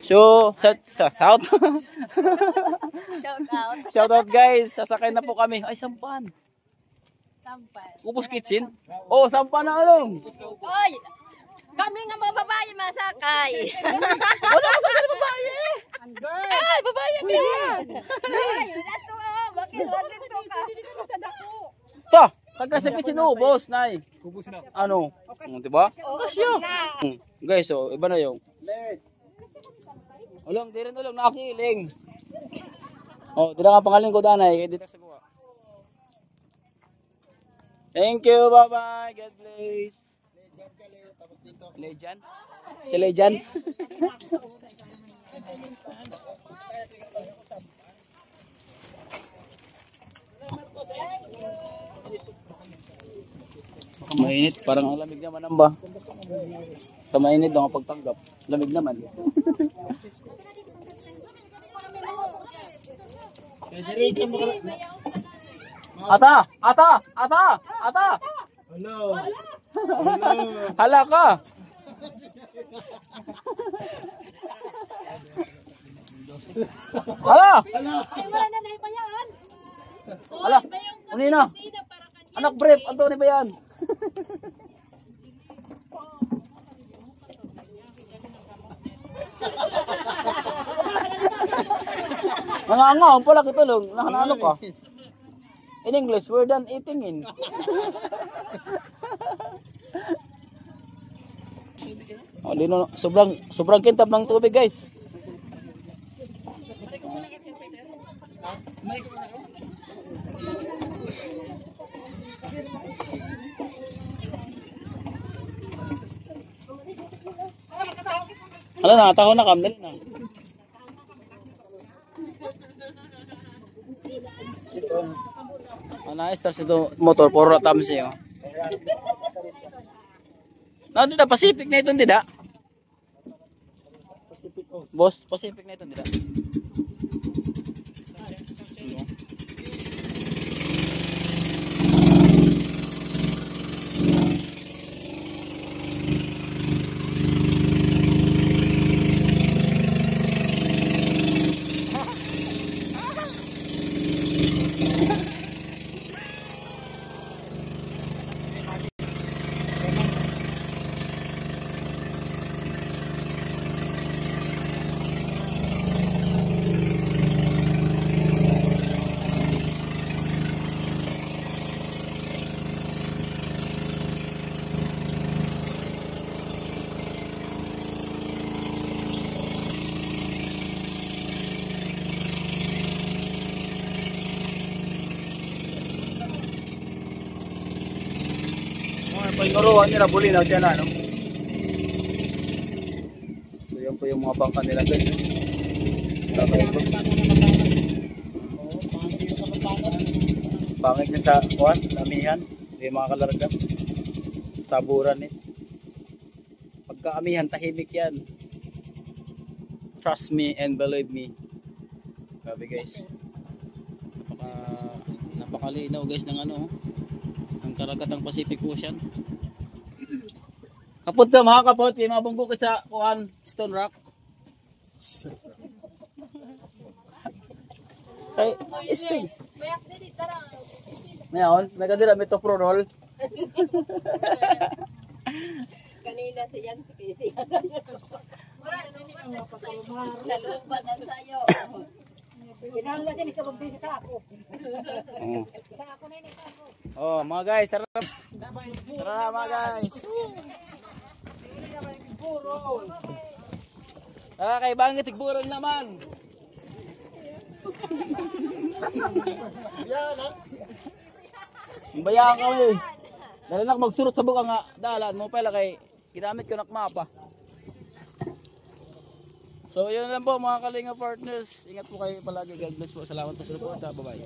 So, sa South. Shout out. Shout out guys. Sasakay na po kami. Ay, sampan. Sampan. Ubus Kitchen. Oh, sampan na along. Oy! Kami nga mga babae masakay. Wala ko sa babae. Ay, babae yan. Ay, dato bakit dito ka? Sa dako. Ta, taga-sakit sinubos, nay. Ubus na. Ano? Diba? Kasyo. Guys, so, iba na yung. Ulong, di rin ulong, nakiling. Oh, di na nga pangaling ko danay, kaya di na sa buwa. Thank you, bye-bye, God bless. Legend? Si Legend? Mainit, parang ang lamig naman ang ba? Sa mainit lang ang pagtanggap. Lamig naman. Ata! Ata! Ata! Ata! Hello. Hala ka! Hala! Ay, wala na nahipayan. Hala! Ano yun na? Anak brief, Anthony ba yan? Nangangaw pala kitulong. Nahanano ka? In English, we're done eating in. Oh, lino, sobrang kintab ng tubig, guys. Ano na, taho na kam, dali na. Na-start ito motor, puro ratam siya. Dito, Pacific na ito, hindi da? Boss, Pacific na ito, hindi da? Pagnuruan nila, bulinaw dyan na, no? So, yan po yung mga bangka nila, guys. Pangit na sa kuwan, amihan. Hindi makalarga. Saburan eh. Pagka amihan, tahimik yan. Trust me and believe me. Sabi guys. Napakalinaw guys ng ano, ng karagatang Pacific Ocean. Kapot na mga kapot, yung mga bunggukit sa kuhan, Stone Rock. Ay, Stone. Ngayon, may kadira, may topronol. Kanina siyan si Casey. Nalupan na sa'yo. Hinahangla siya, isa magbisa sa ako. Sa ako na yun, isa ako. Oh, mga guys, tara. Tara mga guys. Ah, kay bangit tigburol naman. Bayaan kami. Dahil nak magsurot sa buka nga, dalan mo pala kay ginamit ko nakmapa. So yun lang po mga Kalinga partners. Ingat po kayo palagi. God bless po. Salamat po sa suporta. Bye bye.